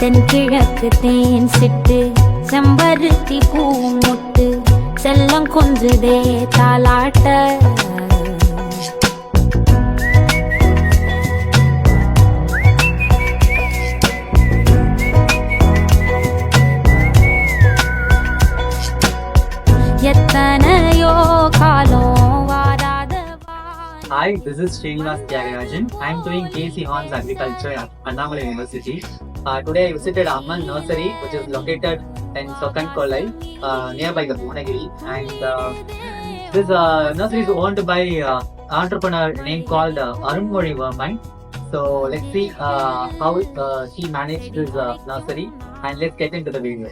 தென்கிழக்கு தேன் சிட்டு செம்பருத்தி பூ முட்டு செல்லம் கொஞ்சுதே தாலாட்ட எத்தனையோ காலம் வாராத Hi, this is Srinivas Tyagarajan. I am doing KC Horns Agriculture at Annamalai University. Today I visited Amman Nursery, which is located in Sokan Kolai, nearby the Bhuvnagiri. And this nursery is owned by entrepreneur named called Arunmozhi Verman. So let's see how he managed his nursery, and let's get into the video.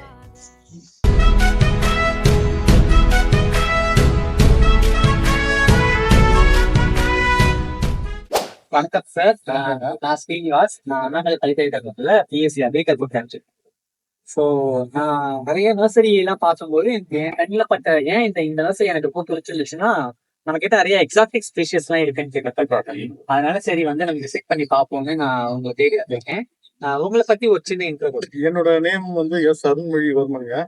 வணக்கம் sir, நான் ஸ்ரீனிவாஸ். நான் அண்ணாமலை பல்கலைக்கழகத்துல BSc agriculture படிச்சேன். So நான் நிறைய nursery எல்லாம் பார்க்கும்போது என் கண்ணில் பட்ட ஏன் இந்த நர்சரி எனக்கு போட்டு வச்சிருந்துச்சுன்னா, நம்ம கிட்ட நிறைய எக்ஸாட்டிக் ஸ்பீஷியஸ் எல்லாம் இருக்குன்னு கேட்டேன். அதனால சரி வந்து நம்ம விசிட் பண்ணி பார்ப்போம்னு நான் உங்களை தேடி இருக்கேன். உங்களை பத்தி ஒரு சின்ன இன்ட்ரோ கொடுத்தேன். என்னோட நேம் வந்து எஸ் அருண்மொழி வர்மனுங்க.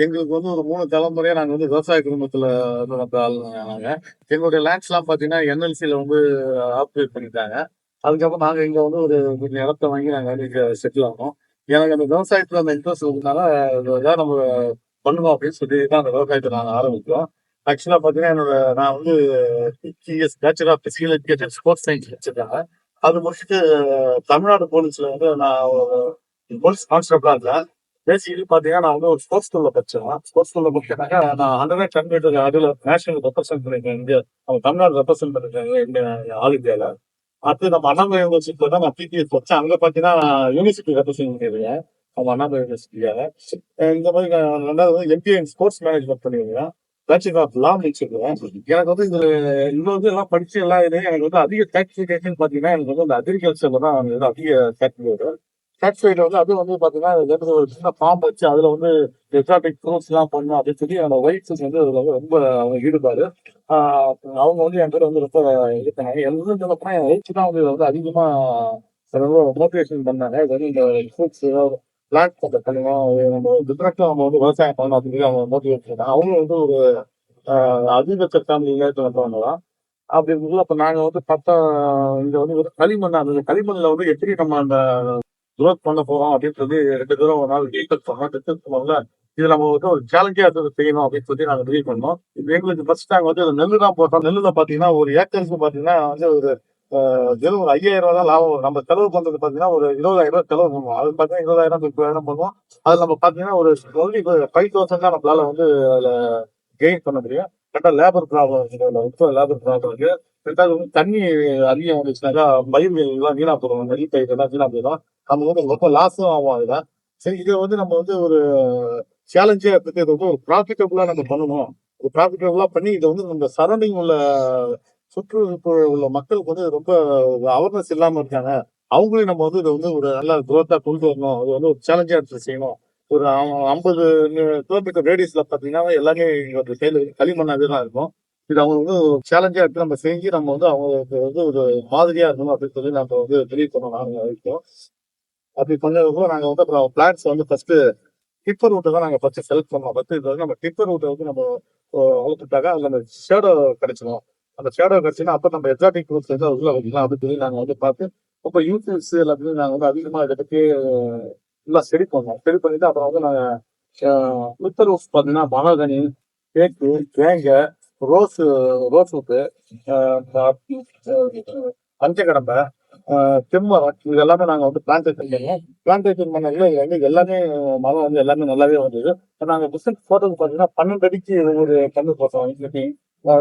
எங்களுக்கு வந்து ஒரு 3 தலைமுறையா நாங்க வந்து விவசாய குடும்பத்துல வந்த ஆளுங்க. எங்களுடைய லேண்ட்ஸ் எல்லாம் பாத்தீங்கன்னா என்எல்சில வந்து ஆப்ரேட் பண்ணிட்டாங்க. அதுக்கப்புறம் நாங்க இங்க வந்து ஒரு இடத்த வாங்கி நாங்க வந்து இங்க செட்டில் ஆனோம். எனக்கு அந்த விவசாயத்துல அந்த இன்ட்ரெஸ்ட் இருக்கிறதுனால ஏதாவது நம்ம பண்ணணும் அப்படின்னு சொல்லி தான் அந்த விவசாயத்தை நாங்க ஆரம்பிக்கிறோம். ஆக்சுவலா பாத்தீங்கன்னா நான் வந்து பிசிஎஸ் bachelor of physical education sports science வச்சிருக்காங்க. அது முடிச்சுட்டு தமிழ்நாடு போலீஸ்ல வந்து நான் போலீஸ் கான்ஸ்டபிளா இருந்தேன். பேசிக்கலி பாத்தீங்கன்னா நான் வந்து ஒரு ஸ்போர்ட்ஸ் ஸ்கூல்ல படிச்சேன். ஸ்போர்ட்ஸ் ஸ்கூல்ல படிச்சாங்க. நான் 110 மீட்டர் அதுல நேஷனல் ரெப்ரசென்ட் பண்ணிருக்கேன். இந்தியா தமிழ்நாடு ரெப்ரசென்ட் பண்ணிருக்காங்க இந்தியா ஆல் இந்தியால. அடுத்து நம்ம அண்ணாமலை யூனிவர்சிட்டியில தான் நான் பிடிஎஸ் படிச்சேன். அங்க பாத்தீங்கன்னா யூனிவர்சிட்டி ரெப்ரசென்ட் பண்ணிருக்கேன் நம்ம அண்ணாமலை யூனிவர்சிட்டியால. இந்த மாதிரி நான் 2வது எம்பிஏ ஸ்போர்ட்ஸ் மேனேஜ்மெண்ட் பண்ணிருக்கேன். பேச்சுலர் ஆஃப் லா முடிச்சிருக்கேன். எனக்கு வந்து இதுல வந்து எல்லாம் படிச்சு எல்லாம் எனக்கு வந்து அதிக சாட்டிஸ்ஃபேக்ஷன் பாத்தீங்கன்னா எனக்கு வந்து அந்த அக்ரிகல்ச்சர்ல தான் அதிக சாட்டிஸ்ஃபைடு. சாட்டிஸ்ஃபைடு வந்து அது வந்து பாத்தீங்கன்னா ஒரு சின்ன ஃபார்ம் வச்சு அதுல வந்து எக்ஸாட்டிக் ஃப்ரூட்ஸ் எல்லாம் பண்ணணும் அப்படின்னு சொல்லி என்னோட ஒய்ஃப்ஸ் வந்து அதுல வந்து ரொம்ப அவங்க ஈடுபாடு. அவங்க வந்து என் பேர் வந்து ரொம்ப இருக்காங்க. எல்லாம் சொல்ல போனா என் ஒய்ஃப் தான் வந்து அதிகமா ரொம்ப மோட்டிவேஷன் பண்ணாங்க. இது வந்து இந்த ஃப்ரூட்ஸ் பிளான்ட் பண்ணணும், நம்ம டிஃபரெண்டா நம்ம வந்து விவசாயம் பண்ணணும் அப்படின்னு சொல்லி அவங்க மோட்டிவேட் பண்ணாங்க. அவங்களும் வந்து ஒரு அக்ரிகல்ச்சர் ஃபேமிலியில இருக்கிறவங்க தான். அப்படி இருக்கும்போது அப்ப நாங்க வந்து பார்த்தா இங்க வந்து ஒரு களிமண், அந்த களிமண்ல வந்து எப்படி நம்ம அந்த குரோத் பண்ண போறோம் அப்படின்னு சொல்லி 2 பேரும் ஒரு நாள் டிஸ்கஸ் பண்ணோம்ல. இது நம்ம வந்து ஒரு சேலஞ்சா செய்யணும் அப்படின்னு சொல்லி நாங்க முடிவு பண்ணோம். எங்களுக்கு ஃபர்ஸ்ட் நாங்க வந்து நெல்லு தான் போட்டோம். நெல்லுல பாத்தீங்கன்னா ஒரு ஏக்கருக்கு பாத்தீங்கன்னா வந்து ஒரு வெறும் ஒரு 5000 தான் லாபம். நம்ம செலவு பண்றது பாத்தீங்கன்னா ஒரு 20000 செலவு பண்ணுவோம். அது பாத்தீங்கன்னா 20000 30,000 பண்ணுவோம். அது நம்ம பாத்தீங்கன்னா ஒரு 5,000 தான் நம்மளால வந்து அதுல கெயின் பண்ண முடியும். கரெக்டா லேபர் ப்ராப்ளம் இருக்கு, லேபர் ப்ராப்ளம் இருக்கு. ரெண்டாவது வந்து தண்ணி அதிகம் வந்துச்சுனாக்கா பயிர் எல்லாம் வீணா போடுவோம். நெல் பயிர் எல்லாம் வீணா போயிடும். நம்ம வந்து ரொம்ப லாஸும் ஆகும் அதுல. சரி, இதை வந்து நம்ம வந்து ஒரு சேலஞ்சா எடுத்துட்டு இதை வந்து ஒரு ப்ராஃபிட்டபுளா நம்ம பண்ணணும். ஒரு ப்ராஃபிட்டபுளா பண்ணி இதை வந்து நம்ம சரௌண்டிங் உள்ள சுற்றுப்புற உள்ள மக்களுக்கு வந்து ரொம்ப அவேர்னஸ் இல்லாம இருக்காங்க. அவங்களையும் நம்ம வந்து இதை வந்து ஒரு நல்ல குரோத்தா கொண்டு வரணும். அது வந்து ஒரு சேலஞ்சா எடுத்து செய்யணும். ஒரு 50 கிலோமீட்டர் ரேடியஸ்ல பாத்தீங்கன்னா எல்லாமே இங்க கையில களிமண்ணாவே தான் இருக்கும். இது அவங்க வந்து சேலஞ்சா எடுத்து நம்ம செஞ்சு நம்ம வந்து அவங்களுக்கு வந்து ஒரு மாதிரியா இருக்கணும் அப்படின்னு சொல்லி நம்ம வந்து தெளிவு பண்ணணும். நாங்க இருக்கோம். அப்படி பண்ணதுக்கும் நாங்க வந்து அப்புறம் பிளான்ஸ் வந்து ஃபர்ஸ்ட் டிப்பர் ரூட்டை தான் நாங்க ஃபர்ஸ்ட் செலக்ட் பண்ணோம். ஃபர்ஸ்ட் இது வந்து நம்ம டிப்பர் ரூட்டை வந்து நம்ம வளர்த்துட்டாக்க அதுல அந்த ஷேடோ கிடைச்சிடும். அந்த ஷேடோ கிடைச்சுன்னா அப்ப நம்ம எக்ஸாட்டிக் ஃப்ரூட்ஸ் வந்து உள்ள வைக்கலாம் அப்படின்னு சொல்லி நாங்க வந்து பார்த்து ரொம்ப யூடியூப்ஸ் எல்லாத்தையும் நாங்க வந்து அதிகமா இதை பத்தி எல்லாம் ஸ்டடி பண்ணோம். ஸ்டடி பண்ணிட்டு அப்புறம் வந்து நாங்க டிப்பர் ரூட்ஸ் பாத்தீங்கன்னா மகாகனி, தேக்கு, தேங்க, ரோஸ் ரூட்டு, பஞ்சகடம்பை, செம்மரம், இது எல்லாமே நாங்க வந்து பிளான்டேஷன் பண்ணுவோம். பிளான்டேஷன் பண்ணதுல வந்து எல்லாமே மரம் வந்து எல்லாமே நல்லாவே வந்தது. நாங்க பிசினஸ் போட்டது பாத்தீங்கன்னா 12 அடிக்கு ஒரு கண்ணு போட்டோம். இன்னைக்கு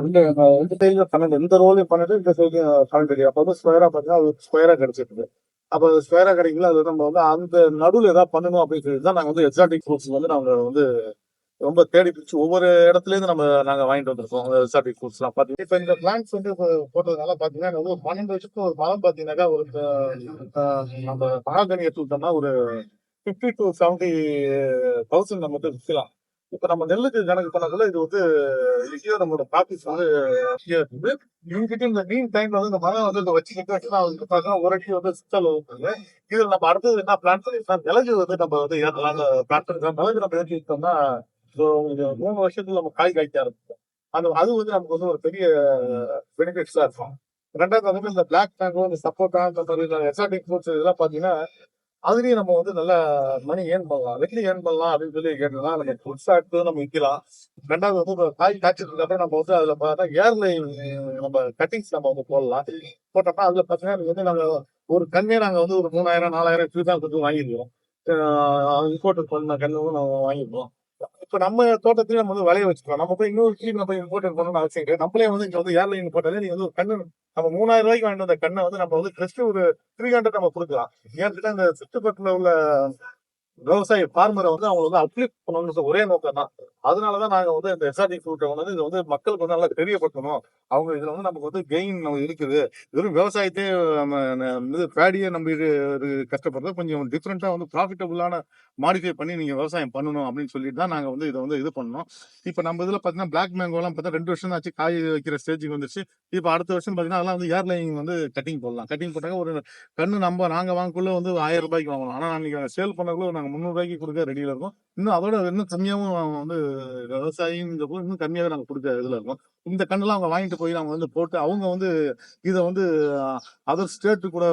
ரெண்டு சைடுல 12, இந்த ரோலையும் 12, இந்த சைட்லயும் 12 அடி. அப்ப வந்து ஸ்கொயரா பாத்தீங்கன்னா அது ஸ்கொயரா கிடைச்சிருக்கு. அப்ப ஸ்கொயரா கிடைக்கல, அது நம்ம வந்து அந்த நடுவில் ஏதாவது பண்ணணும் அப்படின்னு சொல்லி தான் நாங்க வந்து எக்ஸாட்டிக் ஃப்ரூட்ஸ் வந்து நாங்க வந்து ரொம்ப தேடி பிடிச்சி ஒவ்வொரு இடத்துல இருந்து நாங்க வாங்கிட்டு வந்திருக்கோம். எக்ஸாட்டிக் ஃப்ரூட்ஸ் எல்லாம் பாத்தீங்கன்னா இப்ப இந்த பிளான்ட்ஸ் வந்து போட்டதுனால பாத்தீங்கன்னா ஒரு 12 வருஷத்துக்கு ஒரு மரம் பாத்தீங்கன்னாக்கா ஒரு நம்ம மகாகனி எடுத்துக்கிட்டோம்னா ஒரு 50 to 70,000 நம்ம வந்து விற்கலாம். இப்ப நம்ம நெல்லுக்கு கணக்கு பண்ணக்குள்ள இது வந்து ஈஸியா நம்மளோட ப்ராக்டிஸ் வந்து ஈஸியா இருக்குது. இவங்ககிட்ட இந்த மீன் டைம்ல வந்து இந்த மரம் வந்து வச்சுக்கிட்டு அதுக்கு பார்த்தா ஒரு அடி வந்து சுத்தல் இருக்குது. இதுல நம்ம அடுத்தது என்ன பிளான் பண்ணிருக்கோம், மிளகு வந்து நம்ம வந்து ஏற்றலாம் பிளான் பண்ணிருக்கோம். மிளகு நம்ம ஏற்றி வச்சோம்னா ஒரு 3 வருஷத்துல நம்ம காய் காய்க்க ஆரம்பிக்கும். அது வந்து நமக்கு வந்து ஒரு பெரிய பெனிஃபிட்ஸா இருக்கும். ரெண்டாவது வந்து இந்த பிளாக் மேங்கோ, இந்த சப்போட்டா, இந்த மாதிரி எக்ஸாட்டிக் ஃப்ரூட்ஸ் இதெல்லாம் பாத்தீங்கன்னா அதுலயும் நம்ம வந்து நல்லா மணி ஏர்ன் பண்ணலாம், வெற்றி ஏர்ன் பண்ணலாம் அப்படின்னு சொல்லி கேட்டோம்னா நம்ம புதுசா எடுத்து நம்ம விற்கலாம். ரெண்டாவது வந்து இப்ப காய் காய்ச்சதுக்கு அப்புறம் நம்ம வந்து அதுல பார்த்தா ஏர்லை நம்ம கட்டிங்ஸ் நம்ம வந்து போடலாம். போட்டோம்னா அதுல பாத்தீங்கன்னா இது வந்து நாங்க ஒரு கண்ணே நாங்க வந்து ஒரு 3000 4000 தான் கொடுத்து வாங்கிருக்கோம். இம்போர்ட் பண்ண கண்ணும் நம்ம வாங்கிருக்கோம். இப்ப நம்ம தோட்டத்திலேயே நம்ம வந்து விளைய வச்சுக்கலாம். நம்ம போய் இன்னொரு கீழ் நம்ம இம்போர்ட் பண்ணணும்னு அவசியம் கிடையாது. நம்மளே வந்து இங்க வந்து ஏர்லைன் போட்டாலே நீங்க வந்து ஒரு கண்ணு நம்ம 3000 ரூபாய்க்கு வாங்கிட்டு வந்த கண்ணை வந்து நம்ம வந்து ஜஸ்ட் ஒரு 300 நம்ம கொடுக்கலாம். ஏன்னு இந்த சுற்றுப்பட்டுல உள்ள விவசாய ஃபார்மரை வந்து அவங்க வந்து அப்லிஃப்ட் பண்ணணும்னு ஒரே நோக்கம் தான். அதனாலதான் நாங்க வந்து இந்த எஸ்ஆர்டி ஃப்ரூட்டை வந்து இது வந்து மக்களுக்கு வந்து நல்லா தெரியப்படுத்தணும். அவங்க இதுல வந்து நமக்கு வந்து கெயின் நம்ம இருக்குது. வெறும் விவசாயத்தையே நம்ம பேடியை நம்பி கஷ்டப்படுறது கொஞ்சம் டிஃப்ரெண்டா வந்து ப்ராஃபிட்டபுளான மாடிஃபை பண்ணி நீங்க விவசாயம் பண்ணணும் அப்படின்னு சொல்லிட்டு தான் நாங்க வந்து இதை வந்து இது பண்ணோம். இப்ப நம்ம இதுல பாத்தீங்கன்னா பிளாக் மேங்கோ எல்லாம் பார்த்தா 2 வருஷம் ஆச்சு காய் வைக்கிற ஸ்டேஜுக்கு வந்துச்சு. இப்ப அடுத்த வருஷம் பாத்தீங்கன்னா அதெல்லாம் வந்து ஏர்லைன் வந்து கட்டிங் போடலாம். கட்டிங் போட்டாங்க ஒரு கண்ணு நாங்க வாங்கக்குள்ள வந்து 1000 ரூபாய்க்கு வாங்கலாம். ஆனா நீங்க சேல் பண்ணக்குள்ள நாங்க 300 ரூபாய்க்கு கொடுக்க ரெடியில இருக்கோம். இன்னும் அதோட இன்னும் கம்மியாவும் வந்து விவசாயிங்க இன்னும் கம்மியாவே நாங்க கொடுக்க இதுல இருக்கோம். இந்த கண்ணெல்லாம் அவங்க வாங்கிட்டு போய் அவங்க வந்து போட்டு அவங்க வந்து இதை வந்து அதர் ஸ்டேட்டு கூட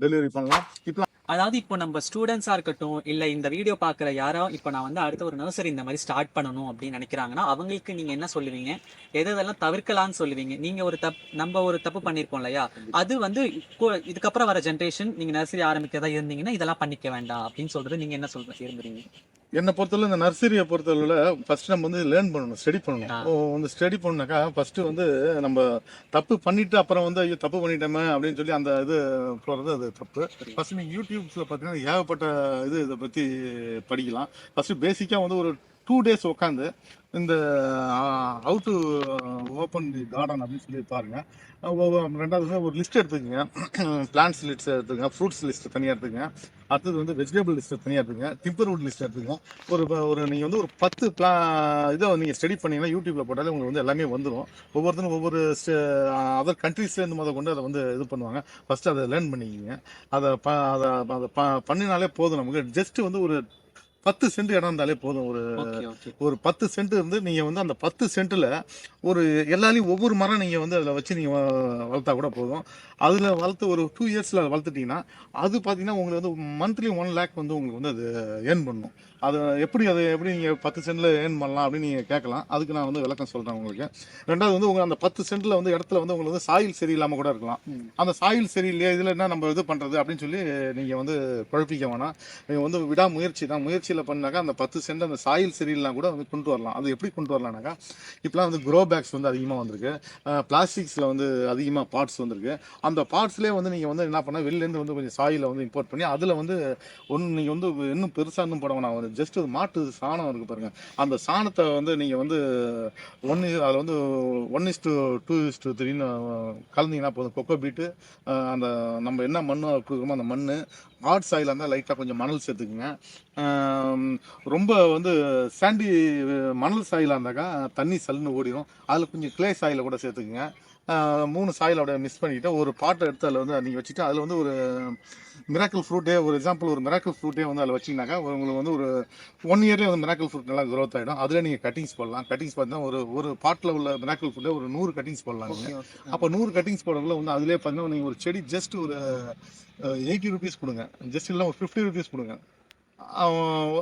டெலிவரி பண்ணலாம். இப்ப அதாவது இப்போ நம்ம ஸ்டூடெண்ட்ஸா இருக்கட்டும், இல்ல இந்த வீடியோ பாக்குற யாரோ இப்போ நான் வந்து அடுத்த ஒரு நர்சரி இந்த மாதிரி ஸ்டார்ட் பண்ணணும் அப்படின்னு நினைக்கிறாங்கன்னா அவங்களுக்கு நீங்க என்ன சொல்லுவீங்க? எதெல்லாம் தவிர்க்கலாம்னு சொல்லுவீங்க? நீங்க நம்ம ஒரு தப்பு பண்ணிருக்கோம் இல்லையா, அது வந்து இதுக்கப்புறம் வர ஜென்ரேஷன் நீங்க நர்சரி ஆரம்பிக்கிறதா இருந்தீங்கன்னா இதெல்லாம் பண்ணிக்க வேண்டாம் அப்படின்னு சொல்றது நீங்க என்ன விரும்புறீங்க? என்னை பொறுத்தவரை இந்த நர்சரியை பொறுத்தவரையில ஃபர்ஸ்ட் நம்ம வந்து லேர்ன் பண்ணணும், ஸ்டடி பண்ணணும். வந்து ஸ்டடி பண்ணாக்கா ஃபர்ஸ்ட் வந்து நம்ம தப்பு பண்ணிட்டு அப்புறம் வந்து ஐயோ தப்பு பண்ணிட்டோமே அப்படின்னு சொல்லி அந்த இது போறது அது தப்பு. ஃபர்ஸ்ட் நீங்க யூடியூப்ஸ்ல பார்த்தீங்கன்னா ஏகப்பட்ட இதை பத்தி படிக்கலாம். ஃபர்ஸ்ட் பேசிக்கா வந்து ஒரு 2 days உட்காந்து இந்த how to open the garden அப்படின்னு சொல்லி பாருங்க. ரெண்டாவது ஒரு லிஸ்ட் எடுத்துக்கங்க. பிளான்ட்ஸ் லிஸ்ட் எடுத்துக்கங்க, ஃப்ரூட்ஸ் லிஸ்ட் தனியாக எடுத்துக்கங்க. அடுத்தது வந்து வெஜிடபிள் லிஸ்ட் தனியாக எடுத்துக்கங்க, டிம்பர்வுட் லிஸ்ட் எடுத்துக்கங்க. ஒரு நீங்கள் வந்து ஒரு 10 இதை நீங்கள் ஸ்டடி பண்ணீங்கன்னா யூடியூப்ல போட்டாலே உங்களுக்கு வந்து எல்லாமே வந்துடும். ஒவ்வொருத்தரும் ஒவ்வொரு அதர் கண்ட்ரீஸ்லேருந்து கொண்டு அதை வந்து இது பண்ணுவாங்க. ஃபர்ஸ்ட் அதை லேர்ன் பண்ணிக்கிங்க. அதை பண்ணினாலே போதும். நமக்கு ஜஸ்ட் வந்து ஒரு 10 சென்ட் இடம் இருந்தாலே போதும். ஒரு 10 சென்ட் இருந்து நீங்க வந்து அந்த 10 சென்ட்ல ஒரு எல்லாரையும் ஒவ்வொரு மரம் நீங்க வந்து அதில் வச்சு நீங்க வளர்த்தா கூட போதும். அதுல வளர்த்து ஒரு 2 இயர்ஸ்ல வளர்த்துட்டீங்கன்னா அது பாத்தீங்கன்னா உங்களுக்கு வந்து மந்த்லி 1 lakh வந்து உங்களுக்கு வந்து அது ஏர்ன் பண்ணணும். அது எப்படி நீங்க 10 சென்ட்ல ஏர்ன் பண்ணலாம் அப்படின்னு நீங்க கேட்கலாம். அதுக்கு நான் வந்து விளக்கம் சொல்றேன் உங்களுக்கு. ரெண்டாவது வந்து உங்க அந்த 10 சென்ட்ல வந்து இடத்துல வந்து உங்களுக்கு வந்து சாயில் சரியில்லாம கூட இருக்கலாம். அந்த சாயில் சரியில்லையா, இதுல என்ன நம்ம இது பண்றது அப்படின்னு சொல்லி நீங்க வந்து குழப்பிக்க வேணாம். நீங்க வந்து விடாமுயற்சி தான். முயற்சியில பண்ணாக்கா அந்த 10 சென்ட் அந்த சாயில் சரியில்லாம் கூட வந்து கொண்டு வரலாம். அது எப்படி கொண்டு வரலாம்னாக்கா, இப்பெல்லாம் வந்து க்ரோ பேக்ஸ் வந்து அதிகமா வந்திருக்கு. பிளாஸ்டிக்ஸ்ல வந்து அதிகமா பார்ட்ஸ் வந்திருக்கு. அந்த பார்ட்ஸ்லேயே வந்து நீங்கள் வந்து என்ன பண்ணால் வெளிலேருந்து வந்து கொஞ்சம் சாயிலை வந்து இம்போர்ட் பண்ணி அதில் வந்து நீங்கள் வந்து இன்னும் பெருசாக இன்னும் போட வேணாம். ஒரு ஜஸ்ட் ஒரு மாட்டு சாணம் இருக்குது பாருங்கள், அந்த சாணத்தை வந்து நீங்கள் வந்து அதில் வந்து 1:2:3 கலந்தீங்கன்னா போதும். கொக்கோ பீட்டு, அந்த நம்ம என்ன மண் கொடுக்குறோமோ அந்த மண், ஹார்ட் சாயிலாக இருந்தால் லைட்டாக கொஞ்சம் மணல் சேர்த்துக்குங்க. ரொம்ப வந்து சாண்டி மணல் சாயிலாக இருந்தாக்கா தண்ணி சல்லுன்னு ஓடிடும். அதில் கொஞ்சம் கிளே சாயிலை கூட சேர்த்துக்குங்க. 3 சாயிலோட மிக்ஸ் பண்ணிட்டு ஒரு பாட்டை எடுத்து அதில் வந்து நீங்கள் வச்சுட்டு அதில் வந்து ஒரு மிராக்கிள் ஃப்ரூட்டே, ஒரு எக்ஸாம்பிள் ஒரு மிராக்கிள் ஃப்ரூட்டே வந்து அதில் வச்சிங்கனாக்கா உங்களுக்கு வந்து ஒரு 1 இயர்லேயே வந்து மிராக்கிள் ஃப்ரூட் நல்லா க்ரோத் ஆகிடும். அதில் நீங்கள் கட்டிங்ஸ் போடலாம். கட்டிங்ஸ் பார்த்தீங்கன்னா ஒரு பாட்டில் உள்ள மிராக்கிள் ஃப்ரூட்டே ஒரு 100 கட்டிங்ஸ் போடலாம் நீங்கள். அப்போ 100 கட்டிங்ஸ் போடக்குள்ள வந்து அதிலே பார்த்தீங்கன்னா நீங்கள் ஒரு செடி ஜஸ்ட் ஒரு 80 rupees கொடுங்க, ஜஸ்ட் இல்லை ஒரு 50 rupees கொடுங்க.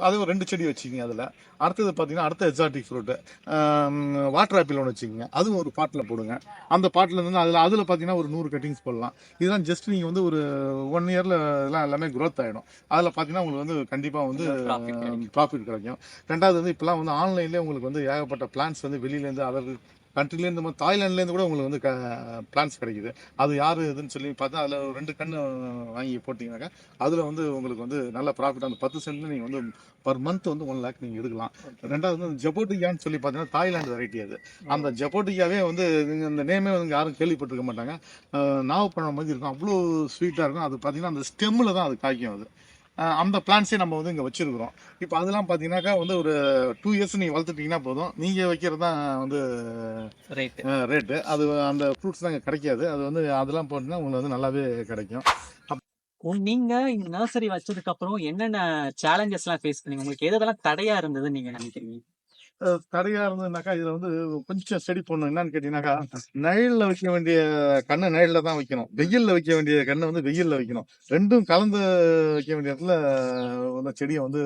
அது ஒரு 2 செடி வச்சுக்கிங்க. அதில் அடுத்தது பார்த்தீங்கன்னா அடுத்த எக்ஸாட்டிக் ஃப்ரூட்டு வாட்டர் ஆப்பிள் ஒன்று வச்சுக்கிங்க. அதுவும் ஒரு பாட்டில் போடுங்க. அந்த பாட்டில் இருந்து அதில் பார்த்தீங்கன்னா ஒரு 100 கட்டிங்ஸ் போடலாம். இதெல்லாம் ஜஸ்ட் நீங்கள் வந்து ஒரு 1 இயரில் எல்லாம் எல்லாமே க்ரோத் ஆகிடும். அதில் பார்த்தீங்கன்னா உங்களுக்கு வந்து கண்டிப்பாக வந்து ப்ராஃபிட் கிடைக்கும். ரெண்டாவது வந்து இப்போலாம் வந்து ஆன்லைன்லேயே உங்களுக்கு வந்து ஏகப்பட்ட பிளான்ஸ் வந்து வெளியிலேருந்து அதர் கண்ட்ரிலேருந்து இந்த மாதிரி தாய்லாண்ட்லேருந்து கூட உங்களுக்கு வந்து பிளான்ஸ் கிடைக்குது. அது யார் இதுன்னு சொல்லி பார்த்தா அதில் 2 கன்று வாங்கி போட்டிங்கனாக்கா அதில் வந்து உங்களுக்கு வந்து நல்ல ப்ராஃபிட். அந்த 10 சென்ட்ல நீங்கள் வந்து பர் மந்த் வந்து 1 lakh நீங்கள் எடுக்கலாம். ரெண்டாவது வந்து ஜபோட்டியான்னு சொல்லி பார்த்தீங்கன்னா தாய்லாந்து வெரைட்டி. அது அந்த ஜபோட்டியாவே வந்து இந்த நேமே வந்து யாரும் கேள்விப்பட்டிருக்க மாட்டாங்க. நாவப்பழம் மாதிரி இருக்கும், அவ்வளோ ஸ்வீட்டாக இருக்கும். அது பார்த்தீங்கன்னா அந்த ஸ்டெம்மில் தான் அது காய்க்கும். அது அந்த பிளான்ஸே நம்ம வந்து இங்கே வச்சிருக்கிறோம். இப்போ அதெல்லாம் பார்த்தீங்கன்னாக்கா வந்து ஒரு 2 இயர்ஸ் நீங்கள் வளர்த்துட்டீங்கன்னா போதும். நீங்கள் வைக்கிறது தான் வந்து ரைட். ரேட்டு. அது அந்த ஃப்ரூட்ஸ் தான் இங்கே கிடைக்காது. அது வந்து அதெல்லாம் போட்டிங்கன்னா உங்களுக்கு வந்து நல்லாவே கிடைக்கும். நீங்க இந்த நர்சரி வச்சதுக்கு அப்புறம் என்னென்ன சேலஞ்சஸ்லாம் ஃபேஸ் பண்ணீங்க? உங்களுக்கு எதெல்லாம் தடையா இருந்ததுன்னு நீங்க நினைக்கிறீங்க? தடையா இருந்ததுனாக்கா இதுல வந்து கொஞ்சம் ஸ்டடி பண்ணணும். என்னன்னு கேட்டீங்கன்னாக்கா, நிழல்ல வைக்க வேண்டிய கண்ணை நிழல்ல தான் வைக்கணும். வெயில்ல வைக்க வேண்டிய கண்ணை வந்து வெயில்ல வைக்கணும். 2ம் கலந்து வைக்க வேண்டிய இடத்துல அந்த செடியை வந்து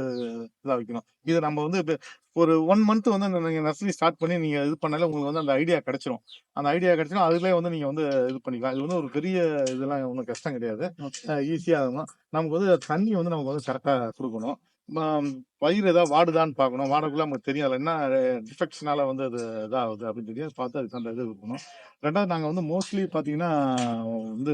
இதா வைக்கணும். இது நம்ம வந்து இப்ப ஒரு 1 மந்த் வந்து நீங்க நர்சரி ஸ்டார்ட் பண்ணி நீங்க இது பண்ணாலே உங்களுக்கு வந்து அந்த ஐடியா கிடைச்சிரும். அந்த ஐடியா கிடைச்சிரும். அதுலயே வந்து நீங்க வந்து இது பண்ணிக்கலாம். இது வந்து ஒரு பெரிய இதெல்லாம் ஒண்ணும் கஷ்டம் கிடையாது. ஈஸியா இருக்கும். நமக்கு வந்து தண்ணி வந்து நமக்கு வந்து கரெக்டா குடுக்கணும். பயிர் ஏதாவது வாடுதான்னு பார்க்கணும். வாடக்குள்ள நமக்கு தெரியும். அதில என்ன டிஃபெக்ட்ஸ்னால வந்து அது இதாகுது அப்படின்னு சொல்லி பார்த்து அதுக்கு அந்த இது இருக்கணும். 2வது நாங்க வந்து மோஸ்ட்லி பார்த்தீங்கன்னா, வந்து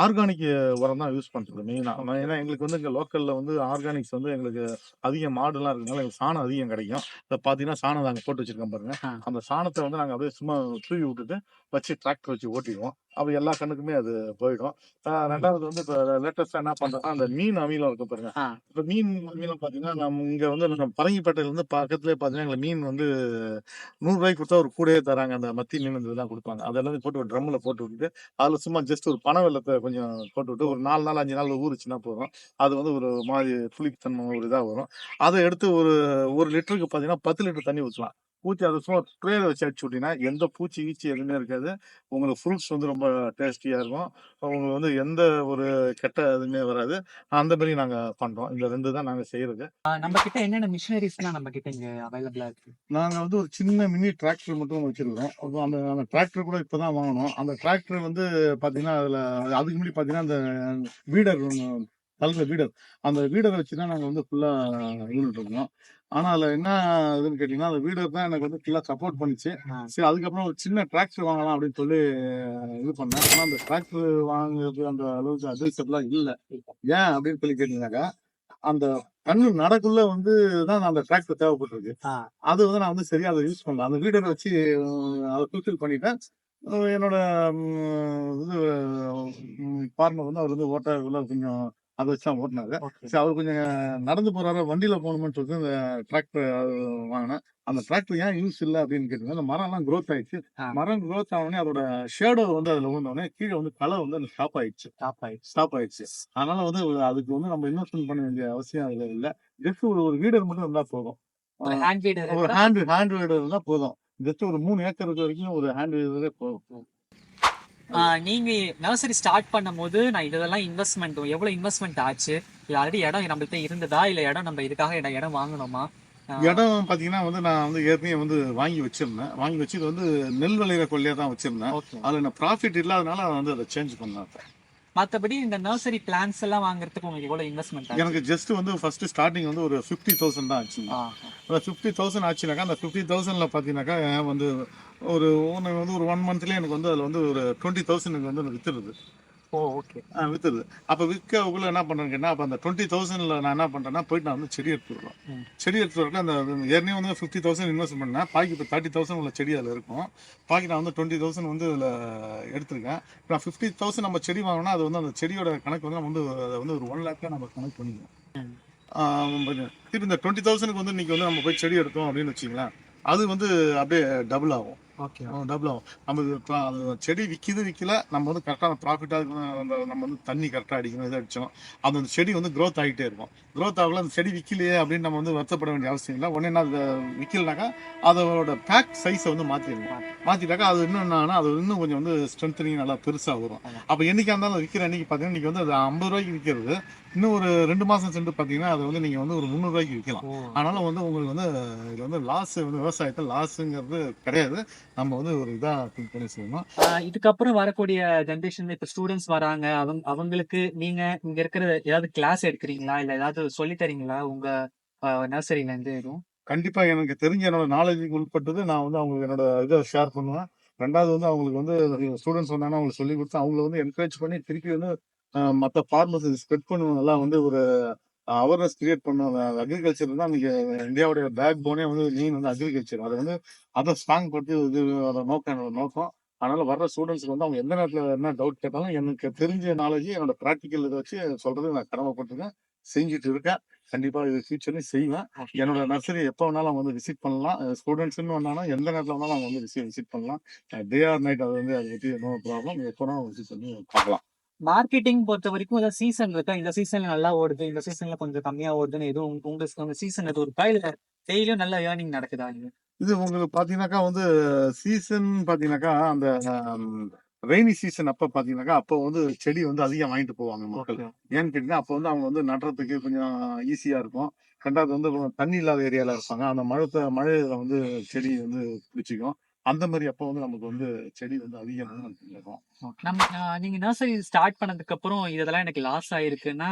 ஆர்கானிக் உரம் தான் யூஸ் பண்றது மெயினா. ஏன்னா எங்களுக்கு வந்து இங்க லோக்கல்ல வந்து ஆர்கானிக்ஸ் வந்து எங்களுக்கு அதிகம் மாடுலாம் இருக்கிறதுனால எங்களுக்கு சாணம் அதிகம் கிடைக்கும். இப்ப பார்த்தீங்கன்னா, சாணம் நாங்க போட்டு வச்சிருக்கோம் பாருங்க. ஆ. அந்த சாணத்த வந்து நாங்க அப்படியே சும்மா தூவி விட்டுட்டு வச்சு டிராக்டர் வச்சு ஓட்டிடுவோம். அப்ப எல்லா கண்ணுக்குமே அது போயிடும். 2வது வந்து இப்ப லேட்டஸ்ட்டா என்ன பண்றோம்னா, அந்த மீன் அமிலம் இருக்கு பாருங்க. ஆ. இப்ப மீன் அமிலம் பார்த்தீங்கன்னா, நம்ம இங்க வந்து நம்ம பரங்கிப்பேட்டையில பக்கத்திலேயே பார்த்தீங்கன்னா, எங்களுக்கு மீன் வந்து ரூ. 100 குடுத்தா ஒரு கூடையே தராங்க. அந்த மத்தி மீன் இந்த இதெல்லாம் குடுப்பாங்க. அதெல்லாம் போட்டு ஒரு ட்ரம்ல போட்டு விட்டுட்டு, அதுல சும்மா ஜஸ்ட் ஒரு பனை வெல்லத்த கொஞ்சம் போட்டு விட்டு, ஒரு 4 நாள் 5 நாள் ஊறுச்சுன்னா போதும். அது வந்து ஒரு மாரி புளிப்புத்தன்மை ஒரு இதா வரும். அத எடுத்து ஒரு 1 லிட்டருக்கு பார்த்தீங்கன்னா, 10 லிட்டர் தண்ணி ஊத்தலாம். ஊத்தி அத சும்மா ட்ரேல வச்சு அடிச்சு விட்டீங்கன்னா, எந்த பூச்சி கீச்சி எதுவுமே இருக்காது. உங்களுக்கு ஃப்ரூட்ஸ் வந்து ரொம்ப டேஸ்டியா இருக்கும். உங்களுக்கு வந்து எந்த ஒரு கெட்ட இதுவுமே வராது. அந்த மாரி நாங்க பண்றோம். இந்த 2 தான் நாங்க செய்றது. நம்ம கிட்ட என்னென்ன மிஷினரிஸ்லாம் நம்ம கிட்ட இங்க அவைலபிளா இருக்கு? நாங்க வந்து ஒரு சின்ன மினி டிராக்டர் மட்டும் வச்சிருக்கிறோம். அப்புறம் அந்த அந்த டிராக்டர் கூட இப்ப தான் வாங்குனோம். அந்த டிராக்டர் வந்து பார்த்தீங்கன்னா, அதுக்கு முன்னாடி பார்த்தீங்கன்னா, அந்த வீடர் ஒண்ணு கலந்த வீடர். அந்த வீடர வச்சு தான் நாங்க வந்து ஃபுல்லா இருந்துட்டு இருந்தோம். ஆனா, அதுல என்ன இதுன்னு கேட்டீங்கன்னா, அந்த வீடர் தான் எனக்கு வந்து ஃபுல்லா சப்போர்ட் பண்ணுச்சு. ஆ. சரி அதுக்கப்புறம் ஒரு சின்ன டிராக்டர் வாங்கலாம் அப்படின்னு சொல்லி இது பண்ணேன். ஆனா, அந்த டிராக்டர் வாங்குறது அந்த அளவுக்கு அட்வைசபிளா இல்ல. ஏன் அப்படின்னு சொல்லி கேட்டீங்கன்னாக்கா, அந்த கண்ணு நடக்குள்ள வந்து தான் அந்த டிராக்டர் தேவைப்பட்டிருக்கு. ஆ. அது வந்து நான் வந்து சரியா அத யூஸ் பண்ணல. அந்த வீடர வச்சு அத ஃபுல்ஃபில் பண்ணிட்டேன். என்னோட இது பார்ட்னர் வந்து அவர் வந்து ஓட்டக்குள்ள கொஞ்சம் அத வச்சு தான் ஓட்டுனாரு. ஓகே. சரி அவரு கொஞ்சம் நடந்து போறாரு, வண்டியில போகணுமேன்னு சொல்லிட்டு இந்த டிராக்டர் வாங்குனேன். அந்த டிராக்டர் ஏன் யூஸ் இல்ல அப்படின்னு கேட்டீங்கன்னா, அந்த மரம்லாம் குரோத் ஆயிடுச்சு. ஆ. மரம் குரோத் ஆனோனே அதோட ஷேடோ வந்து அதுல விழுந்தோனே கீழ வந்து களை வந்து அந்த ஸ்டாப் ஆயிடுச்சு. ஸ்டாப் ஆயிடுச்சு. ஸ்டாப் ஆயிடுச்சு. அதனால வந்து அதுக்கு வந்து நம்ம இன்வெஸ்ட்மென்ட் பண்ண வேண்டிய அவசியம் அதுல இல்ல. ஜஸ்ட் ஒரு வீடர் மட்டும் இருந்தா போதும். ஒரு ஹேண்ட் வீடர் ஒரு இருந்தா ஹேண்ட் வீடர் இருந்தா போதும். ஜஸ்ட் ஒரு 3 ஏக்கர் இருக்க வரைக்கும் ஒரு ஹேண்ட் வீடரே போதும். நீங்க நர்சரி ஸ்டார்ட் பண்ணும்போது நான் இதெல்லாம் இன்வெஸ்ட்மெண்ட் எவ்வளவு இன்வெஸ்ட்மெண்ட் ஆச்சு? இல்ல ஆல்ரெடி இடம் நம்மள்ட்ட இருந்ததா? இல்ல இடம் நம்ம இதுக்காக இடம் வாங்கணுமா? இடம் பார்த்தீங்கன்னா வந்து நான் வந்து ஏற்கனவே வந்து வாங்கி வச்சிருந்தேன். வாங்கி வச்சு இது வந்து நெல் விளையிற கொல்லையா தான் வச்சிருந்தேன். ஓகே. அதுல எனக்கு ப்ராஃபிட் இல்லாதனால வந்து அத சேஞ்ச் பண்ணேன். மத்தபடி இந்த நர்சரி பிளான்ஸ் எல்லாம் வாங்குறதுக்கு உங்களுக்கு எவ்வளவு இன்வெஸ்ட்மெண்ட் ஆச்சு? எனக்கு ஜஸ்ட் வந்து ஃபர்ஸ்ட் ஸ்டார்டிங் வந்து ஒரு 50,000 தான் ஆச்சுங்க. ஆ. அந்த 50,000 ஆச்சுனாக்கா, அந்த 50,000ல பார்த்தீங்கன்னாக்கா வந்து ஒரு வந்து ஒரு 1 மந்த்லயே எனக்கு வந்து அதுல வந்து ஒரு 20,000 எனக்கு வந்து வித்துருது. ஓ, ஓகே. வித்துருது. அப்ப விற்கக்குள்ள என்ன பண்றேன்னு கேட்டா, அப்ப அந்த 20,000ல நான் என்ன பண்றேன்னா, போயிட்டு நான் வந்து செடி எடுத்துட்டு வருவேன். ம். செடி எடுத்துட்டு வரக்குள்ள அந்த ஏற்கனவே வந்து 50,000 இன்வெஸ்ட் பண்ணேன். பாக்கி இப்ப 30,000 உள்ள செடி அதுல இருக்கும். பாக்கி நான் வந்து 20,000 வந்து இதுல எடுத்திருக்கேன். இப்ப நான் 50,000 நம்ம செடி வாங்கினா, அது வந்து அந்த செடியோட கணக்கு வந்து நம்ம வந்து அத வந்து ஒரு 1 லேக்கா நம்ம கணக்கு பண்ணிக்குவோம். ம். திருப்பி இந்த 20,000க்கு வந்து இன்னைக்கு வந்து நம்ம போய் செடி எடுத்தோம் அப்படின்னு வச்சுங்களேன், அது வந்து அப்படியே டபுள் ஆகும். ஓகே. டபுள் ஆகும். நம்ம அது செடி விக்கல நம்ம வந்து கரெக்டான ப்ராஃபிட்டா இருக்கணும். நம்ம வந்து தண்ணி கரெக்டா அடிக்கணும், இதை அடிச்சோம். அந்த செடி வந்து க்ரோத் ஆகிட்டே இருக்கும். க்ரோத் ஆகல அந்த செடி விக்கலையே அப்படின்னு நம்ம வந்து வருத்தப்பட வேண்டிய அவசியம் இல்லை. உடனே என்ன அது விக்கலனாக்கா அதோட பேக் சைஸை வந்து மாற்றிடணும். மாற்றிட்டாக்கா அது இன்னும் என்னன்னா அது இன்னும் கொஞ்சம் வந்து ஸ்ட்ரென்த்தனிங் நல்லா பெருசாக வரும். அப்போ என்னைக்கா இருந்தாலும் விற்கிற அன்னைக்கு பார்த்தீங்கன்னா இன்னைக்கு வந்து அது 50 ரூபாய்க்கு விற்கிறது இன்னும் ஒரு 2 மாசம் சென்று பார்த்தீங்கன்னா அது வந்து நீங்க வந்து ஒரு 300 ரூபாய்க்கு விற்கலாம். அதனால வந்து உங்களுக்கு வந்து இதுல வந்து லாஸ் வந்து விவசாயத்தில் லாஸுங்கிறது கிடையாது. நம்ம வந்து ஒரு இதா திங்க் பண்ணி செய்யணும். இதுக்கப்புறம் வரக்கூடிய ஜெனரேஷன்ல இப்ப ஸ்டூடெண்ட்ஸ் வராங்க. அவங்களுக்கு நீங்க இங்க இருக்கிற ஏதாவது கிளாஸ் எடுக்கிறீங்களா? இல்ல ஏதாவது சொல்லி தரீங்களா? உங்க நர்சரில இருந்து எதுவும்? கண்டிப்பா எனக்கு தெரிஞ்ச என்னோட நாலேஜுக்கு உட்பட்டது நான் வந்து அவங்களுக்கு என்னோட இதை ஷேர் பண்ணுவேன். 2வது வந்து அவங்களுக்கு வந்து ஸ்டூடெண்ட்ஸ் வந்தாங்கன்னா அவங்களுக்கு சொல்லி கொடுத்து அவங்கள வந்து என்கரேஜ் பண்ணி திருப்பி வந்து மற்ற ஃபார்மர்ஸ் ஸ்ப்ரெட் பண்ணுவோம். எல்லாம் வந்து ஒரு அவேர்னஸ் கிரியேட் பண்ணுவோம். அக்ரிகல்ச்சர் தான் இன்னைக்கு இந்தியாவுடைய பேக் போனே வந்து மெயின் வந்து அக்ரிகல்ச்சர். அதை வந்து அதை ஸ்ட்ராங் படுத்தி இது நோக்கம் என்னோட நோக்கம். அதனால வர்ற ஸ்டூடெண்ட்ஸ்க்கு வந்து அவங்க எந்த நேரத்தில் என்ன டவுட் கேட்டாலும் எனக்கு தெரிஞ்ச நாலேஜ் என்னோட ப்ராக்டிக்கல் இதை வச்சு சொல்றது நான் கடமைப்பட்டிருக்கேன். செஞ்சுட்டு இருக்கேன். கண்டிப்பா இது ஃபியூச்சர்லயும் செய்வேன். என்னோட நர்சரி எப்போ வேணாலும் அவங்க வந்து விசிட் பண்ணலாம். ஸ்டூடெண்ட்ஸ்ன்னு வந்தாங்கன்னா எந்த நேரத்துல வேணாலும் அவங்க வந்து விசிட் பண்ணலாம். டே ஆர் நைட் அது வந்து அதை பத்தி நோ ப்ராப்ளம். எப்போ வேணாலும் விசிட் பண்ணி பார்க்கலாம். மார்க்கெட்டிங் பொறுத்த வரைக்கும் ஏதாவது சீசன் இருக்கா? இந்த சீசன்ல நல்லா ஓடுது, இந்த சீசன்ல கொஞ்சம் கம்மியா ஓடுதுன்னு எதுவும் உங்க சீசன் எதுவும் இருக்கா? இல்ல டெய்லியும் நல்ல ஏர்னிங் நடக்குதா? இது உங்களுக்கு பாத்தீங்கன்னாக்கா வந்து சீசன் பாத்தீங்கன்னாக்கா அந்த ரெய்னி சீசன் அப்ப பாத்தீங்கன்னாக்கா அப்போ வந்து செடி வந்து அதிகம் வாங்கிட்டு போவாங்க மக்கள். ஏன்னு கேட்டீங்கன்னா அப்போ வந்து அவங்க வந்து நடுறதுக்கு கொஞ்சம் ஈஸியா இருக்கும். ரெண்டாவது வந்து தண்ணி இல்லாத ஏரியால இருப்பாங்க. அந்த மழையில வந்து செடி வந்து பிடிச்சிக்கும். அந்த மாதிரி அப்போ வந்து நமக்கு வந்து செடி வந்து அதிகமாக நமக்கு இருக்கும். நீங்க நர்சரி ஸ்டார்ட் பண்ணதுக்கு அப்புறம் இதெல்லாம் எனக்கு லாஸ் ஆயிருக்குன்னா,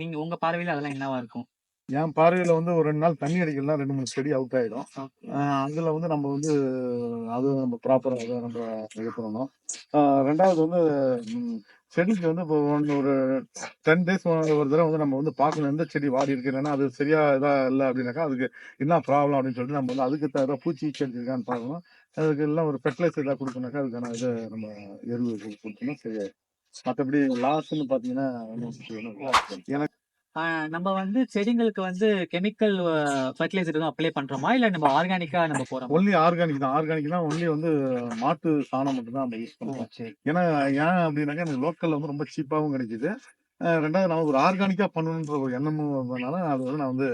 நீங்க உங்க பார்வையில அதெல்லாம் என்னவா இருக்கும்? என் பார்வையில வந்து ஒரு 2 நாள் தண்ணி அடிக்கலாம் 2, 3 செடி அவுட் ஆயிடும். அதுல வந்து நம்ம வந்து அது நம்ம ப்ராப்பரா அதை நம்ம இது பண்ணணும். 2வது வந்து செடிக்கு வந்து இப்போ ஒரு 10 டேஸ் ஒரு தடவை வந்து நம்ம வந்து பார்க்கணும் எந்த செடி வாடி இருக்கு. ஏன்னா அது சரியா இதா இல்லை அப்படின்னாக்கா அதுக்கு என்ன ப்ராப்ளம் அப்படின்னு சொல்லிட்டு நம்ம வந்து அதுக்கு ஏதாவது பூச்சி அடிச்சிருக்கான்னு பார்க்கணும். அதுக்கு எல்லாம் ஒரு ஃபெர்டிலைசர் ஏதாவது கொடுக்கணுனாக்கா அதுக்கான இதை நம்ம எருவு கொடுத்தோம்னா சரியாயிடும். மற்றபடி லாஸ்ன்னு பார்த்தீங்கன்னா எனக்கு நம்ம வந்து செடிங்களுக்கு வந்து கெமிக்கல் ஃபெர்டிலைசர் எதுவும் அப்ளை பண்றோமா? இல்ல நம்ம ஆர்கானிக்கா நம்ம போறோமா? ஒன்லி ஆர்கானிக் தான். ஆர்கானிக் தான் ஒன்லி வந்து மாட்டு சாணம் மட்டும் தான் நம்ம யூஸ் பண்ணுவோம். சரி. ஏன்னா ஏன் அப்படின்னாக்கா எனக்கு லோக்கல்ல வந்து ரொம்ப சீப்பாவும் கிடைக்குது. 2வது நான் ஒரு ஆர்கானிக்கா பண்ணணுன்ற ஒரு எண்ணமும் வந்ததுனால அது வந்து நான் வந்து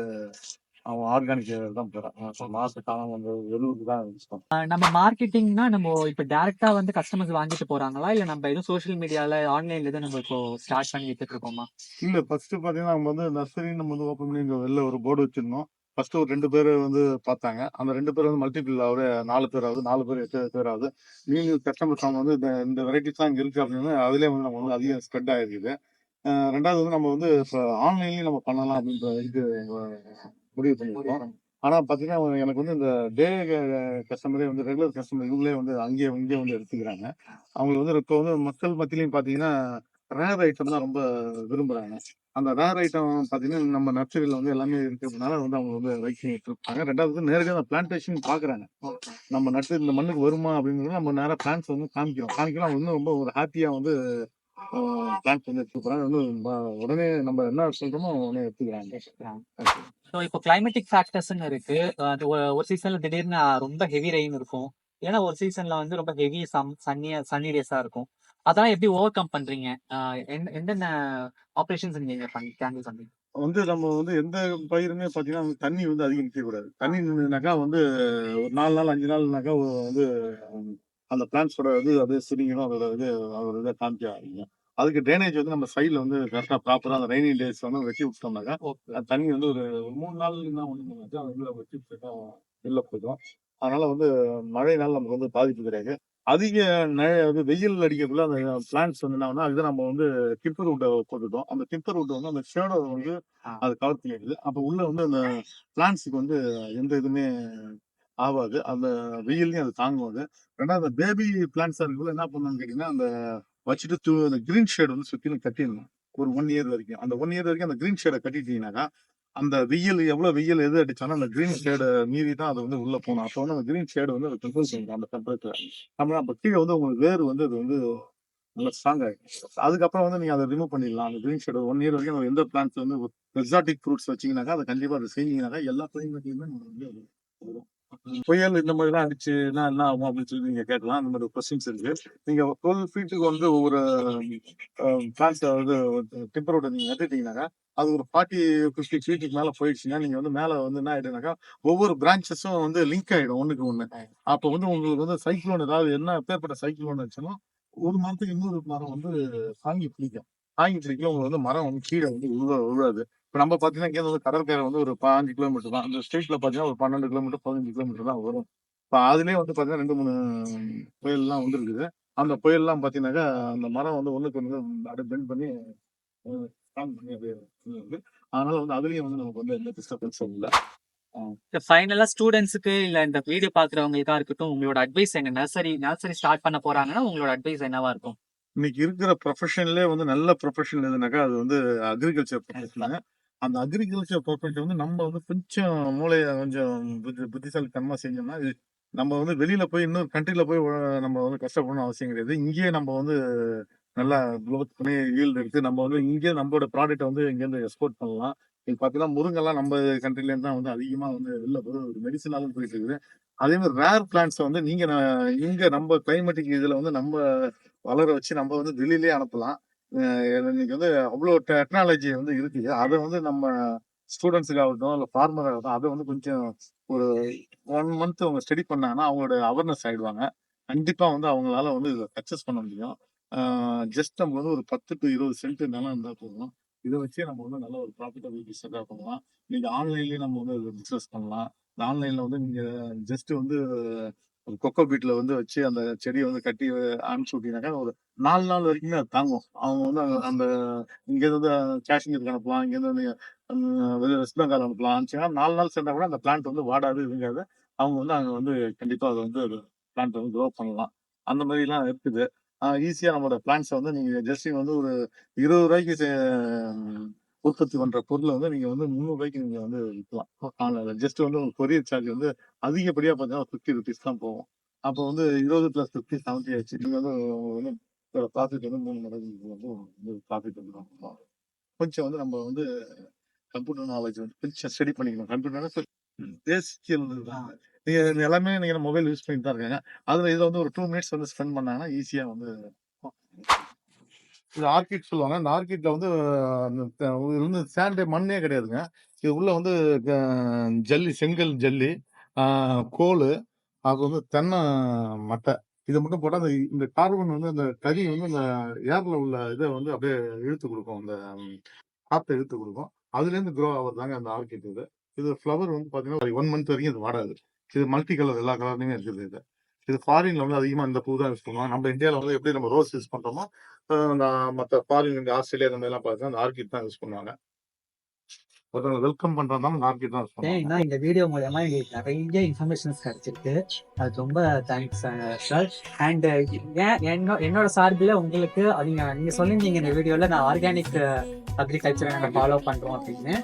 ஆர்கானிக் தான் போறேன். மாட்டு சாணம் வந்து எருவுக்கு தான் யூஸ் பண்ணுறேன். நம்ம மார்க்கெட்டிங்னா நம்ம இப்ப டைரக்டா வந்து கஸ்டமர்ஸ் வாங்கிட்டு போறாங்களா? இல்ல நம்ம எதுவும் சோசியல் மீடியால, ஆன்லைன்ல எதுவும் நம்ம இப்போ ஸ்டார்ட் பண்ணி வித்துட்டு இருக்கோமா? இல்ல ஃபர்ஸ்ட் பாத்தீங்கன்னா நம்ம வந்து நர்சரி நம்ம வந்து ஓப்பன் பண்ணி இங்க வெளில ஒரு போர்டு வச்சிருந்தோம். ஃபர்ஸ்ட் ஒரு 2 பேர் வந்து பார்த்தாங்க. அந்த 2 பேர் வந்து மல்டிபிள் ஆகுது 4 பேர் ஆகுது. 4 பேர் 8 பேர் ஆகுது. நீங்க கஸ்டமர்ஸ் அவங்க வந்து இந்த வெரைட்டிஸ் தான் இங்க இருக்கு அப்படின்னு அதிலே வந்து நம்ம வந்து அதிகம் ஸ்ப்ரெட் ஆயிருக்குது. 2வது வந்து நம்ம வந்து இப்போ ஆன்லைன்லயும் நம்ம பண்ணலாம் அப்படின்ற இது முடிவு பண்ணியிருக்கோம். ஆனா பாத்தீங்கன்னா எனக்கு வந்து இந்த டே கஸ்டமரே வந்து ரெகுலர் கஸ்டமர் இவங்களே வந்து அங்கேயே இங்கே வந்து எடுத்துக்கிறாங்க. அவங்களுக்கு வந்து இப்போ வந்து மக்கள் மத்தியிலையும் பாத்தீங்கன்னா ரேர் ஐட்டம் தான் ரொம்ப விரும்புறாங்க. அந்த ரேர் ஐட்டம் பாத்தீங்கன்னா நம்ம நர்சரியில வந்து எல்லாமே இருக்கிறதுனால வந்து அவங்க வந்து லைக் பண்ணிட்டு இருப்பாங்க. 2வது வந்து நேரடியாக அந்த பிளான்டேஷன் பாக்குறாங்க. நம்ம நட்டு இந்த மண்ணுக்கு வருமா அப்படிங்கிறது நம்ம நேரா பிளான்ஸ் வந்து காமிக்கிறோம் அவங்க வந்து ரொம்ப ஒரு ஹாப்பியா வந்து பிளான்ஸ் வந்து எடுத்துக்கிறாங்க. வந்து உடனே நம்ம என்ன சொல்றோமோ உடனே எடுத்துக்கிறாங்க. ஸோ இப்போ கிளைமேட்டிக் ஃபேக்டர்ஸ்ன்னு இருக்கு. அது ஒரு சீசன்ல திடீர்னு ரொம்ப ஹெவி ரெயின் இருக்கும். ஏன்னா ஒரு சீசன்ல வந்து ரொம்ப ஹெவி சன்னி டேஸா இருக்கும். அதெல்லாம் எப்படி ஓவர் கம் பண்றீங்க? என்னென்ன ஆபரேஷன்ஸ் நீங்க ஹேண்டில் பண்றீங்க? வந்து நம்ம வந்து எந்த பயிருமே பாத்தீங்கன்னா வந்து தண்ணி வந்து அதிகம் நிற்கக்கூடாது. தண்ணி நின்னுனாக்கா வந்து ஒரு 4 நாள் 5 நாள்னாக்கா வந்து அந்த பிளான்ட்ஸோட இது அப்படியே சுருங்கிடும். அதோட இதை காமிக்க ஆரம்பிக்கும். அதுக்கு ட்ரைனேஜ் வந்து நம்ம சைடுல வந்து கரெக்டா ப்ராப்பரா அந்த ரெய்னி டேஸ் வந்து வெட்டி விட்டோம்னாக்கா அந்த தண்ணி வந்து ஒரு 3 நாள் தான் ஒண்ணு அது வந்து வெட்டி விட்டுட்டா வெளில போயிடும். அதனால வந்து மழைனால நமக்கு வந்து பாதிப்பு கிடையாது. அதிக வந்து வெயில் அடிக்கக்குள்ள அந்த பிளான்ட்ஸ் வந்து என்ன ஆகும்னா, அதுதான் நம்ம வந்து டிப்பர் வுட்ட போட்டுட்டோம். அந்த டிப்பர் வுட் வந்து அந்த ஷேடோ வந்து அது கவர் பண்ணிடுது. அப்ப உள்ள வந்து அந்த பிளான்ட்ஸ்க்கு வந்து எந்த இதுவுமே ஆவாது. அந்த வெயில்லயும் அது தாங்கும் அது. 2வது பேபி பிளான்ட்ஸா இருக்கக்குள்ள என்ன பண்ணணும்னு கேட்டீங்கன்னா, அந்த வச்சுட்டு அந்த கிரீன் ஷேட் வந்து சுத்திலும் கட்டிடணும். ஒரு 1 இயர் வரைக்கும். அந்த 1 இயர் வரைக்கும் அந்த கிரீன் ஷேட கட்டிட்டீங்கன்னாக்கா, அந்த எவ்வளவு வெயில் எது அடிச்சாலும் அந்த கிரீன் ஷேட மீறி தான் அது வந்து உள்ள போணும். அப்ப வந்து அந்த கிரீன் ஷேட் வந்து அது கண்ட்ரோல் பண்ணிடும் அந்த டெம்பரேச்சர். அப்ப கீழ வந்து உங்களுக்கு வேர் வந்து அது வந்து நல்லா ஸ்ட்ராங் ஆயிடும். அதுக்கப்புறம் வந்து நீங்க அத ரிமூவ் பண்ணிடலாம். அந்த கிரீன் ஷேட் 1 இயர் வரைக்கும் எந்த பிளான்ட்ஸ் வந்து எக்ஸாட்டிக் ஃப்ரூட்ஸ் வச்சீங்கன்னாக்கா, அத கண்டிப்பா அத செஞ்சீங்கன்னாக்கா எல்லா கிளைமேட்லயுமே நம்ம வந்து அது வரும். புயல் இந்த மாதிரிலாம் அடிச்சுன்னா என்ன ஆகும் அப்படின்னு சொல்லி நீங்க கேட்கலாம். அந்த மாதிரி கொஸ்டின்ஸ் இருக்கு. நீங்க 12 ஃபீட்டுக்கு வந்து ஒவ்வொரு பிளான்ட்ஸ் வந்து டிம்பரோட நீங்க நட்டுட்டீங்கன்னாக்கா, அது ஒரு 40, 50 ஃபீட்டுக்கு மேல போயிடுச்சுன்னா, நீங்க வந்து மேல வந்து என்ன ஆயிடுனாக்கா, ஒவ்வொரு பிரான்ச்சஸும் வந்து லிங்க் ஆயிடும் ஒண்ணுக்கு ஒண்ணு. அப்ப வந்து உங்களுக்கு வந்து சைக்ளோன் ஏதாவது என்ன எப்பேற்பட்ட சைக்ளோன் வச்சாலும், ஒரு மரத்துக்கு இன்னொரு மரம் வந்து தாங்கி பிடிக்கும். தாங்கி பிடிக்கும் உங்களுக்கு வந்து மரம் வந்து கீழே வந்து விழாது. இப்ப நம்ம பாத்தீங்கன்னா, இங்க வந்து கடற்கரை வந்து ஒரு 5 கிலோமீட்டர் தான். அந்த ஸ்ட்ரெயிட்ல பாத்தீங்கன்னா ஒரு 12 கிலோமீட்டர், 15 கிலோமீட்டர் தான் வரும். இப்ப அதுலயே வந்து பாத்தீங்கன்னா 2, 3 புயல்லாம் வந்திருக்குது. அந்த புயல்லாம் பாத்தீங்கன்னாக்கா, அந்த மரம் வந்து ஒண்ணுக்கு ஒண்ணு அப்படியே பெண்ட் பண்ணி ஸ்ட்ராங் பண்ணி அப்படியே இருக்கு. அதனால வந்து அதுலயும் வந்து நமக்கு வந்து எந்த டிஸ்டர்பன்ஸும் இல்ல. ஃபைனலா ஸ்டூடண்ட்ஸ்க்கு இல்ல இந்த வீடியோ பாக்குறவங்களுக்கா இருக்கட்டும், உங்களோட அட்வைஸ் என்ன? நர்சரி ஸ்டார்ட் பண்ண போறாங்கன்னா, உங்களோட அட்வைஸ் என்னவா இருக்கும்? இன்னைக்கு இருக்கிற ப்ரொஃபஷன்லயே வந்து நல்ல ப்ரொஃபஷன் எதுனாக்கா, அது வந்து அக்ரிகல்ச்சர் ப்ரொஃபஷன். அந்த அக்ரிகல்ச்சர் ப்ரொஃபஷன் வந்து நம்ம வந்து கொஞ்சம் மூளைய கொஞ்சம் புத்திசாலித்தனமா செஞ்சோம்னா, நம்ம வந்து வெளியில போய் இன்னொரு கண்ட்ரில போய் நம்ம வந்து கஷ்டப்படணும்னு அவசியம் கிடையாது. இங்கேயே நம்ம வந்து நல்லா க்ரோத் பண்ணி ஈல்டு எடுத்து நம்ம வந்து இங்கே நம்மளோட ப்ராடக்ட்டை வந்து இங்கேருந்து எக்ஸ்போர்ட் பண்ணலாம். இப்போ பார்த்தீங்கன்னா முருங்கெல்லாம் நம்ம கண்ட்ரிலேருந்து தான் வந்து அதிகமாக வந்து வெளில போய் ஒரு மெடிசனாகவும் போயிட்டு இருக்குது. அதே மாதிரி ரேர் பிளான்ட்ஸை வந்து இங்கே நம்ம கிளைமேட்டிக் இதில் வந்து நம்ம வளர வச்சு நம்ம வந்து வெளியிலேயே அனுப்பலாம். இன்னைக்கு வந்து அவ்வளோ டெக்னாலஜி வந்து இருக்குது. அதை வந்து நம்ம ஸ்டூடெண்ட்ஸுக்கு ஆகட்டும் இல்லை ஃபார்மர் ஆகட்டும் அதை வந்து கொஞ்சம் ஒரு 1 மந்த் அவங்க ஸ்டடி பண்ணாங்கன்னா அவங்களோட அவேர்னஸ் ஆயிடுவாங்க. கண்டிப்பாக வந்து அவங்களால வந்து இதை சக்ஸஸ் பண்ண முடியும். ஜஸ்ட் நம்ம வந்து ஒரு 10 to 20 சென்ட் நிலம் இருந்தால் போதும். இதை வச்சே நம்ம வந்து நல்ல ஒரு ப்ராஃபிட்டபிள் பிஸ்னஸாக பண்ணலாம். நீங்கள் ஆன்லைன்லேயே நம்ம வந்து பிஸ்னஸ் பண்ணலாம். ஆன்லைனில் வந்து நீங்கள் ஜஸ்ட் வந்து ஒரு கொக்கோ பீட்டில் வந்து வச்சு அந்த செடியை வந்து கட்டி அனுப்பிச்சு விட்டீங்கன்னாக்கா ஒரு 4 நாள் வரைக்குமே அது தாங்கும். அவங்க வந்து அந்த இங்கேருந்து வந்து காஷ்மீருக்கு அனுப்பலாம், இங்கேருந்து வந்து வெஸ்ட் பெங்கால் அனுப்பலாம். அனுப்பிச்சிங்கன்னா 4 நாள் சேர்ந்தா கூட அந்த பிளான்ட் வந்து வாடாது இதுங்காது. அவங்க வந்து அங்கே வந்து கண்டிப்பாக அதை வந்து பிளான்ட் வந்து க்ரோ பண்ணலாம். அந்த மாதிரிலாம் இருக்குது. ஈஸியாக நம்மளோட பிளான்ட்ஸை வந்து நீங்கள் ஜஸ்ட் வந்து ஒரு 20 ரூபாய்க்கு உற்பத்தி பண்ணுற பொருளை வந்து நீங்கள் வந்து 300 ரூபாய்க்கு நீங்கள் வந்து விற்கலாம். ஜஸ்ட் வந்து ஒரு கொரியர் சார்ஜ் வந்து அதிகப்படியாக பார்த்தீங்கன்னா 50 rupees தான் போகும். அப்போ வந்து 20 + 50 70 ஆச்சு. நீங்கள் வந்து ப்ராஃபிட் வந்து 3 மடங்கு வந்து ப்ராஃபிட் வந்து கொஞ்சம் வந்து நம்ம வந்து கம்ப்யூட்டர் நாலேஜ் வந்து கொஞ்சம் ஸ்டடி பண்ணிக்கணும். கம்ப்யூட்டர் பேசிக்கல் தான். நீங்கள் எல்லாமே நீங்கள் மொபைல் யூஸ் பண்ணிட்டு தான் இருக்காங்க. அதில் இதில் வந்து ஒரு 2 மினிட்ஸ் வந்து ஸ்பெண்ட் பண்ணாங்கன்னா ஈஸியாக வந்து இது ஆர்கிட் சொல்லுவாங்க. அந்த ஆர்கிட்ல வந்து இது வந்து சாண்டே மண்ணே கிடையாதுங்க. இது உள்ள வந்து ஜல்லி, செங்கல் ஜல்லி, கோல், அது வந்து தென்னை மட்டை, இதை மட்டும் போட்டால் இந்த கார்பன் வந்து அந்த கறி வந்து அந்த ஏர்ல உள்ள இதை வந்து அப்படியே இழுத்து கொடுக்கும். அந்த காற்றை இழுத்து கொடுக்கும். அதுலேருந்து க்ரோ ஆகுறதாங்க அந்த ஆர்கிட். இது ஃப்ளவர் வந்து பார்த்தீங்கன்னா 1 மந்த் வரைக்கும் இது வாடாது. இது மல்டி கலர் எல்லா கலர்லையுமே இருக்குது. இது ஃபாரின்ல வந்து அதிகமாக இந்த பூ தான் யூஸ் பண்ணுவாங்க. நம்ம இந்தியாவில் வந்து எப்படி நம்ம ரோஸ் யூஸ் பண்ணுறோமோ மற்ற ஃபாரின் இந்த ஆஸ்திரேலியா இந்த மாதிரிலாம் பார்த்தீங்கன்னா அந்த ஆர்கிட் தான் யூஸ் பண்ணுவாங்க. ஒருத்தவங்க வெல்கம் பண்ணுறதாலும் அந்த ஆர்கிட் தான் யூஸ் பண்ணுவாங்க. ஏன்னா இந்த வீடியோ மூலமா எங்களுக்கு நிறைய இன்ஃபர்மேஷன்ஸ் கிடைச்சிருக்கு. அது ரொம்ப தேங்க்ஸ் சார். அண்ட் என்னோட சார்பில் உங்களுக்கு நீங்க சொல்லியிருந்தீங்க இந்த வீடியோல நான் ஆர்கானிக் அக்ரிகல்ச்சரை நாங்கள் ஃபாலோ பண்றோம் அப்படின்னு.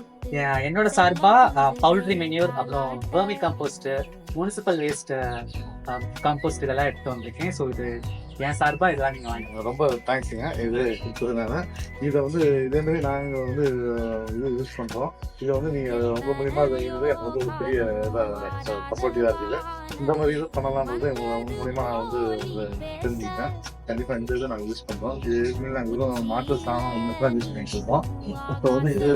என்னோட சார்பா பவுல்ட்ரி மென்யூர், அப்புறம் vermicompost, municipal waste compost இதெல்லாம் எடுத்து வந்திருக்கேன். ஸோ இது என் சார்பா இதெல்லாம் நீங்க வாங்க. ரொம்ப தேங்க்ஸுங்க. இது கொடுத்துருந்தாங்க. இதை வந்து இதேமாரி நாங்கள் வந்து இது யூஸ் பண்ணுறோம். இதை வந்து நீங்கள் உங்கள் மூலியமாக இது எனக்கு வந்து ஒரு பெரிய இதாக சப்போர்ட்டிவாக இருக்குது. இந்த மாதிரி இது பண்ணலான்றது உங்கள் மூலியமாக நான் வந்து தெரிஞ்சுக்கிட்டேன். கண்டிப்பாக இந்த இதை நாங்கள் யூஸ் பண்ணுறோம். இதுக்கு நாங்கள் வெறும் மாட்டு சாணம் தான் யூஸ் பண்ணிட்டு இருக்கோம். இப்போ வந்து இது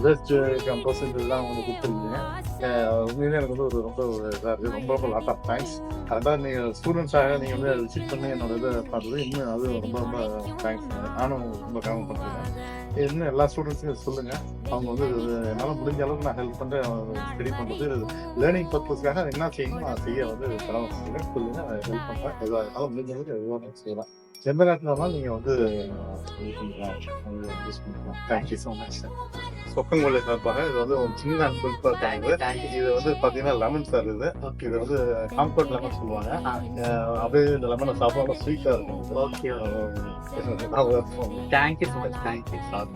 வேஸ்ட் கம்போஸ்ட் இதெல்லாம் வந்து கொடுத்துருக்கீங்க. உண்மையிலே எனக்கு வந்து ரொம்ப இதாக இருக்குது. ரொம்ப லாட் ஆஃப் தேங்க்ஸ். அதான் நீங்கள் ஸ்டூடெண்ட்ஸாக நீங்கள் வந்து விசிட் பண்ணி என்னோட இதை பார்த்தது இன்னும் அது ரொம்ப தேங்க்ஸ். நானும் ரொம்ப கவனம் பண்ணுறேன். இன்னும் எல்லா ஸ்டூடெண்ட்ஸுக்கும் சொல்லுங்கள். அவங்க வந்து என்னால் முடிஞ்ச அளவுக்கு நான் ஹெல்ப் பண்ணுறேன். ஸ்டடி பண்ணுறது லேர்னிங் பர்பஸ்க்காக என்ன செய்யணும் நான் செய்ய வந்து செலவு பண்ணுறேன். சொல்லுங்கள், நான் ஹெல்ப் பண்ணுறேன். எதுவாக இருந்தாலும் முடிஞ்ச அளவுக்கு எதுவாக செய்யலாம். எந்த நேரத்தில் இருந்தாலும் நீங்கள் வந்து யூஸ் பண்ணிக்கலாம். Thank you so much sir. Chokkangollai சார்பாக இது வந்து ஒரு சின்ன அன்பு இருக்காங்க. இது வந்து பார்த்தீங்கன்னா லெமன் சார். இது வந்து காம்பவுண்ட் லெமன் சொல்லுவாங்க. அப்படியே இந்த லெமனை சாப்பிட ஸ்வீட்டாக இருக்கும். Okay, thank you so much. Thank you sir.